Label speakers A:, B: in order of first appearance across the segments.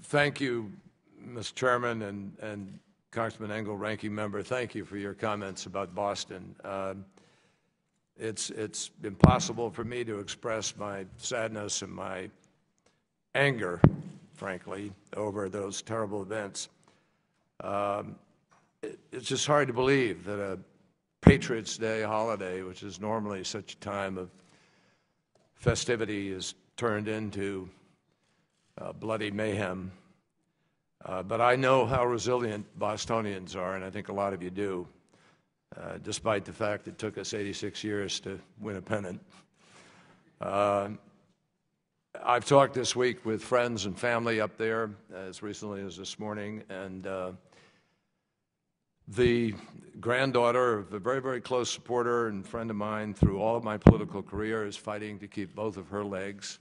A: Thank you, Mr. Chairman, and Congressman Engel, Ranking Member. Thank you for your comments about Boston. It's impossible for me to express my sadness and my anger, frankly, over those terrible events. It's just hard to believe that a Patriots' Day holiday, which is normally such a time of festivity, is turned into bloody mayhem. But I know how resilient Bostonians are, and I think a lot of you do, despite the fact it took us 86 years to win a pennant. I've talked this week with friends and family up there, as recently as this morning, and the granddaughter of a very, very close supporter and friend of mine through all of my political career is fighting to keep both of her legs.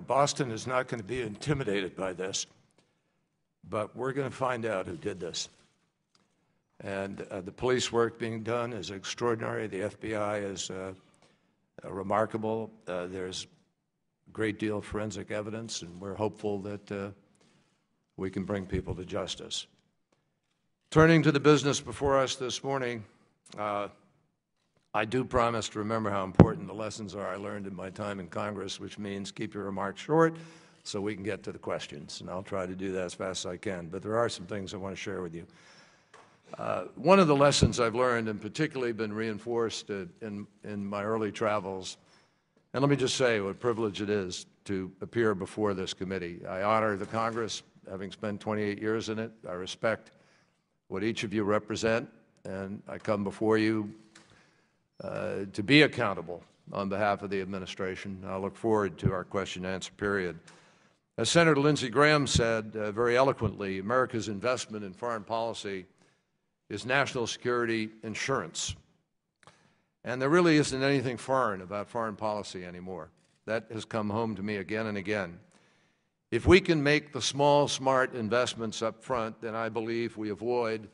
A: Boston is not going to be intimidated by this, but we're going to find out who did this. And the police work being done is extraordinary. The FBI is remarkable. There's a great deal of forensic evidence, and we're hopeful that we can bring people to justice. Turning to the business before us this morning, I do promise to remember how important the lessons are I learned in my time in Congress, which means keep your remarks short so we can get to the questions. And I'll try to do that as fast as I can. But there are some things I want to share with you. One of the lessons I've learned, and particularly been reinforced in my early travels, and let me just say what a privilege it is to appear before this committee. I honor the Congress, having spent 28 years in it. I respect what each of you represent, and I come before you to be accountable on behalf of the administration. I look forward to our question-and-answer period. As Senator Lindsey Graham said very eloquently, America's investment in foreign policy is national security insurance. And there really isn't anything foreign about foreign policy anymore. That has come home to me again and again. If we can make the small, smart investments up front, then I believe we avoid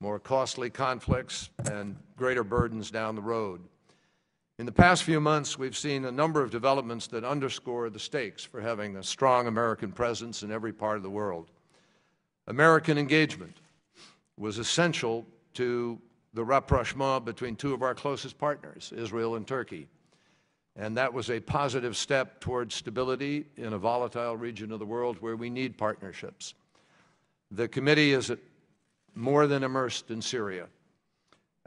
A: more costly conflicts and greater burdens down the road. In the past few months, we've seen a number of developments that underscore the stakes for having a strong American presence in every part of the world. American engagement was essential to the rapprochement between two of our closest partners, Israel and Turkey. And that was a positive step towards stability in a volatile region of the world where we need partnerships. The committee is more than immersed in Syria.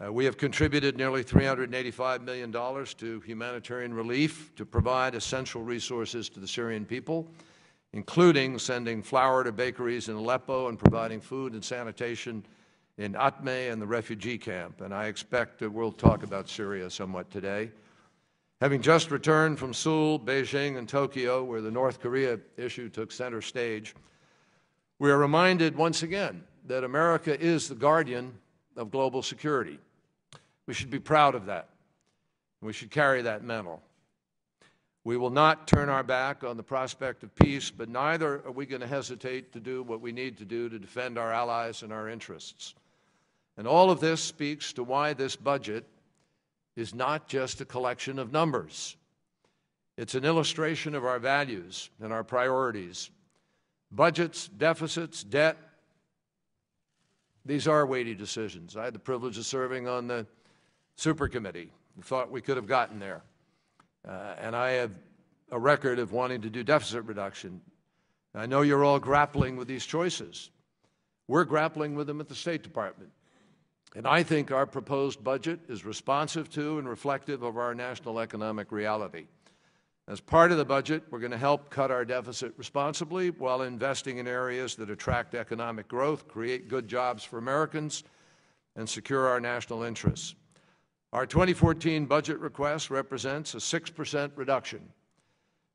A: We have contributed nearly $385 million to humanitarian relief to provide essential resources to the Syrian people, including sending flour to bakeries in Aleppo and providing food and sanitation in Atme and the refugee camp. And I expect that we'll talk about Syria somewhat today. Having just returned from Seoul, Beijing, and Tokyo, where the North Korea issue took center stage, we are reminded once again that America is the guardian of global security. We should be proud of that. We should carry that mantle. We will not turn our back on the prospect of peace, but neither are we going to hesitate to do what we need to do to defend our allies and our interests. And all of this speaks to why this budget is not just a collection of numbers. It's an illustration of our values and our priorities. Budgets, deficits, debt, these are weighty decisions. I had the privilege of serving on the Super Committee. We thought we could have gotten there. And I have a record of wanting to do deficit reduction. I know you're all grappling with these choices. We're grappling with them at the State Department. And I think our proposed budget is responsive to and reflective of our national economic reality. As part of the budget, we're going to help cut our deficit responsibly while investing in areas that attract economic growth, create good jobs for Americans, and secure our national interests. Our 2014 budget request represents a 6% reduction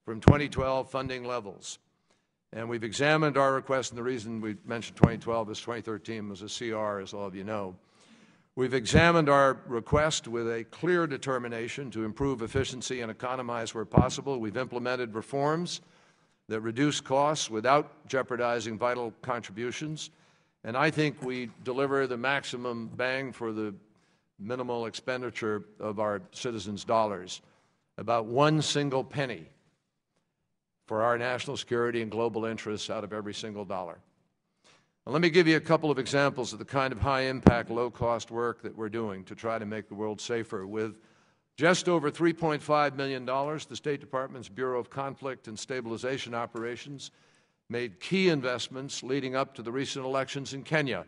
A: from 2012 funding levels. And we've examined our request, and the reason we mentioned 2012 is 2013 was a CR, as all of you know. We've examined our request with a clear determination to improve efficiency and economize where possible. We've implemented reforms that reduce costs without jeopardizing vital contributions. And I think we deliver the maximum bang for the minimal expenditure of our citizens' dollars. About one single penny for our national security and global interests out of every single dollar. Now, let me give you a couple of examples of the kind of high-impact, low-cost work that we're doing to try to make the world safer. With just over $3.5 million, the State Department's Bureau of Conflict and Stabilization Operations made key investments leading up to the recent elections in Kenya.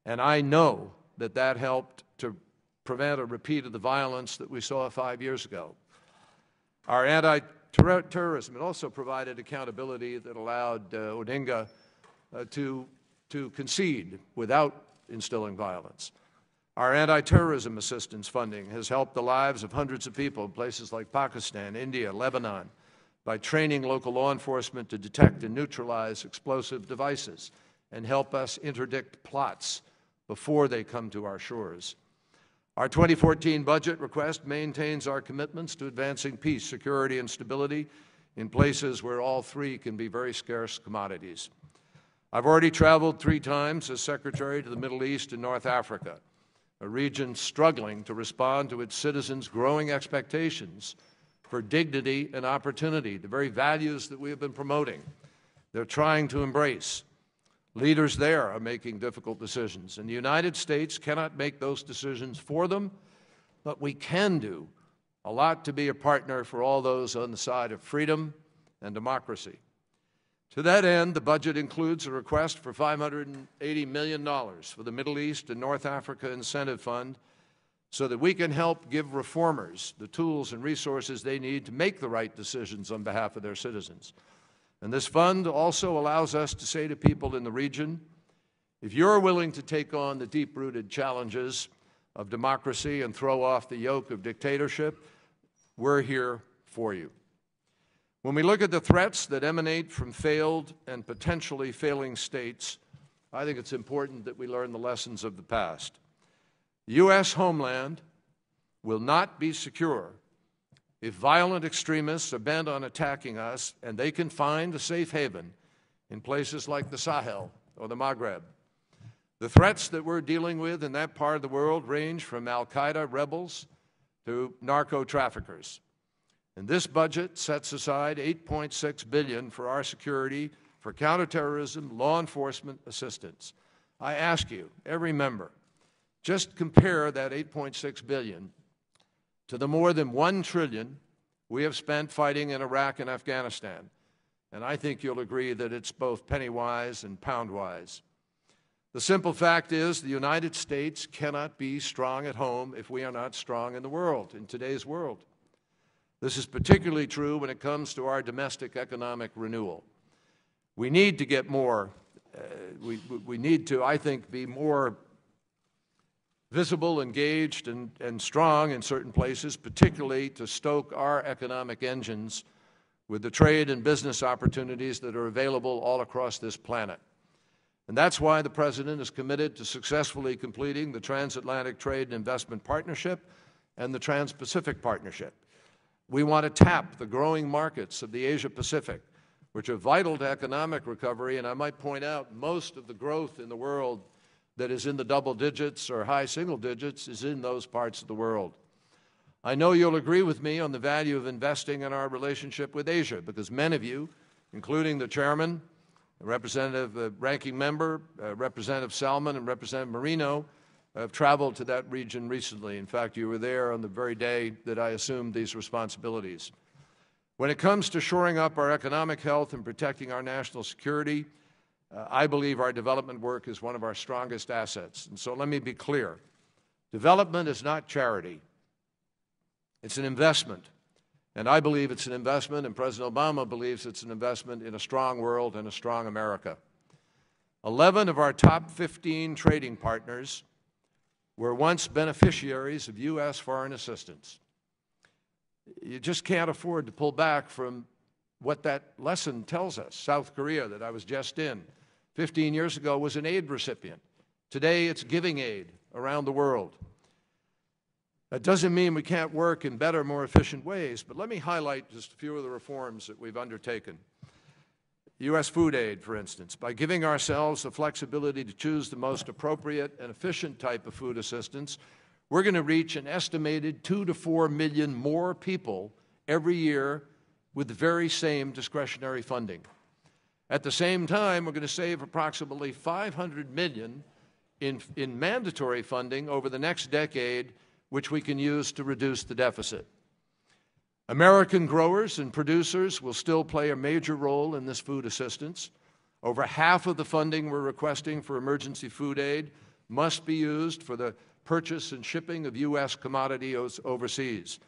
A: And I know that that helped to prevent a repeat of the violence that we saw 5 years ago. Our anti-terrorism, it also provided accountability that allowed Odinga to concede without instilling violence. Our anti-terrorism assistance funding has helped the lives of hundreds of people in places like Pakistan, India, Lebanon, by training local law enforcement to detect and neutralize explosive devices and help us interdict plots before they come to our shores. Our 2014 budget request maintains our commitments to advancing peace, security, and stability in places where all three can be very scarce commodities. I've already traveled 3 times as Secretary to the Middle East and North Africa, a region struggling to respond to its citizens' growing expectations for dignity and opportunity, the very values that we have been promoting. They're trying to embrace. Leaders there are making difficult decisions, and the United States cannot make those decisions for them, but we can do a lot to be a partner for all those on the side of freedom and democracy. To that end, the budget includes a request for $580 million for the Middle East and North Africa Incentive Fund so that we can help give reformers the tools and resources they need to make the right decisions on behalf of their citizens. And this fund also allows us to say to people in the region, if you're willing to take on the deep-rooted challenges of democracy and throw off the yoke of dictatorship, we're here for you. When we look at the threats that emanate from failed and potentially failing states, I think it's important that we learn the lessons of the past. The U.S. homeland will not be secure if violent extremists are bent on attacking us and they can find a safe haven in places like the Sahel or the Maghreb. The threats that we're dealing with in that part of the world range from al-Qaeda rebels to narco-traffickers. And this budget sets aside $8.6 billion for our security, for counterterrorism, law enforcement assistance. I ask you, every member, just compare that $8.6 billion to the more than $1 trillion we have spent fighting in Iraq and Afghanistan. And I think you'll agree that it's both penny-wise and pound-wise. The simple fact is the United States cannot be strong at home if we are not strong in the world, in today's world. This is particularly true when it comes to our domestic economic renewal. We need to get more, we need to, I think, be more visible, engaged, and strong in certain places, particularly to stoke our economic engines with the trade and business opportunities that are available all across this planet. And that's why the President is committed to successfully completing the Transatlantic Trade and Investment Partnership and the Trans-Pacific Partnership. We want to tap the growing markets of the Asia-Pacific, which are vital to economic recovery, and I might point out most of the growth in the world that is in the double digits or high single digits is in those parts of the world. I know you'll agree with me on the value of investing in our relationship with Asia, because many of you, including the Chairman, Representative Ranking Member, Representative Salmon, and Representative Marino, have traveled to that region recently. In fact, you were there on the very day that I assumed these responsibilities. When it comes to shoring up our economic health and protecting our national security, I believe our development work is one of our strongest assets. And so let me be clear. Development is not charity. It's an investment. And I believe it's an investment, and President Obama believes it's an investment in a strong world and a strong America. 11 of our top 15 trading partners were once beneficiaries of U.S. foreign assistance. You just can't afford to pull back from what that lesson tells us. South Korea, that I was just in, 15 years ago was an aid recipient. Today it's giving aid around the world. That doesn't mean we can't work in better, more efficient ways, but let me highlight just a few of the reforms that we've undertaken. U.S. food aid, for instance, by giving ourselves the flexibility to choose the most appropriate and efficient type of food assistance, we're going to reach an estimated 2 to 4 million more people every year with the very same discretionary funding. At the same time, we're going to save approximately $500 million in mandatory funding over the next decade, which we can use to reduce the deficit. American growers and producers will still play a major role in this food assistance. Over half of the funding we're requesting for emergency food aid must be used for the purchase and shipping of U.S. commodities overseas.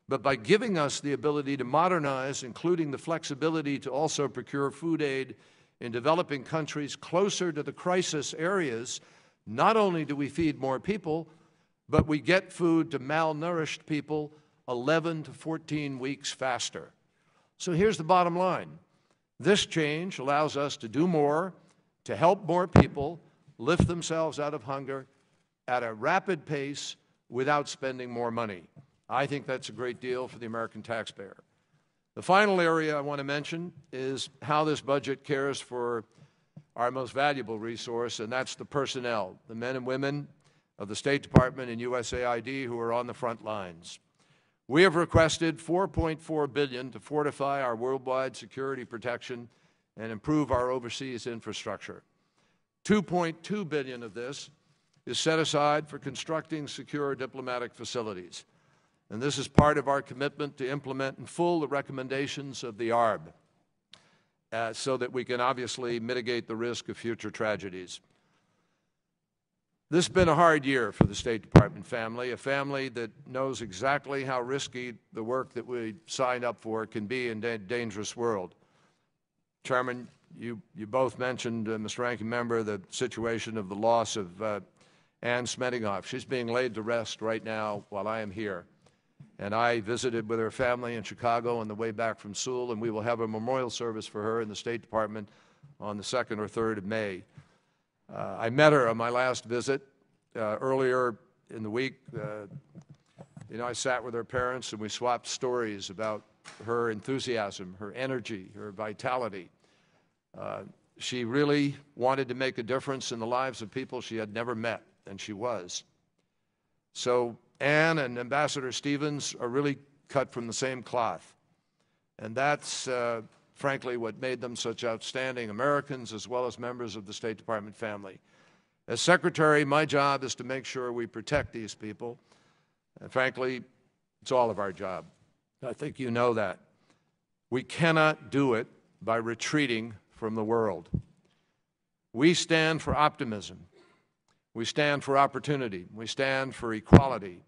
A: But by giving us the ability to modernize, including the flexibility to also procure food aid in developing countries closer to the crisis areas, not only do we feed more people, but we get food to malnourished people 11 to 14 weeks faster. So here's the bottom line. This change allows us to do more, to help more people lift themselves out of hunger at a rapid pace without spending more money. I think that's a great deal for the American taxpayer. The final area I want to mention is how this budget cares for our most valuable resource, and that's the personnel, the men and women of the State Department and USAID who are on the front lines. We have requested $4.4 billion to fortify our worldwide security protection and improve our overseas infrastructure. $2.2 billion of this is set aside for constructing secure diplomatic facilities. And this is part of our commitment to implement in full the recommendations of the ARB so that we can obviously mitigate the risk of future tragedies. This has been a hard year for the State Department family, a family that knows exactly how risky the work that we signed up for can be in a dangerous world. Chairman, you both mentioned, Mr. Ranking Member, the situation of the loss of Anne Smedinghoff. She's being laid to rest right now while I am here. And I visited with her family in Chicago on the way back from Seoul, and we will have a memorial service for her in the State Department on the 2nd or 3rd of May. I met her on my last visit earlier in the week. I sat with her parents and we swapped stories about her enthusiasm, her energy, her vitality. She really wanted to make a difference in the lives of people she had never met, and she was. So Anne and Ambassador Stevens are really cut from the same cloth. And that's, frankly, what made them such outstanding Americans as well as members of the State Department family. As Secretary, my job is to make sure we protect these people. And frankly, it's all of our job. I think you know that. We cannot do it by retreating from the world. We stand for optimism. We stand for opportunity. We stand for equality.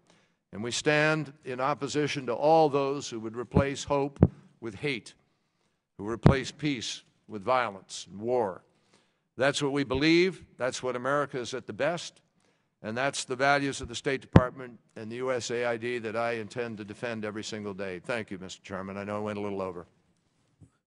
A: And we stand in opposition to all those who would replace hope with hate, who replace peace with violence and war. That's what we believe. That's what America is at the best. And that's the values of the State Department and the USAID that I intend to defend every single day. Thank you, Mr. Chairman. I know I went a little over.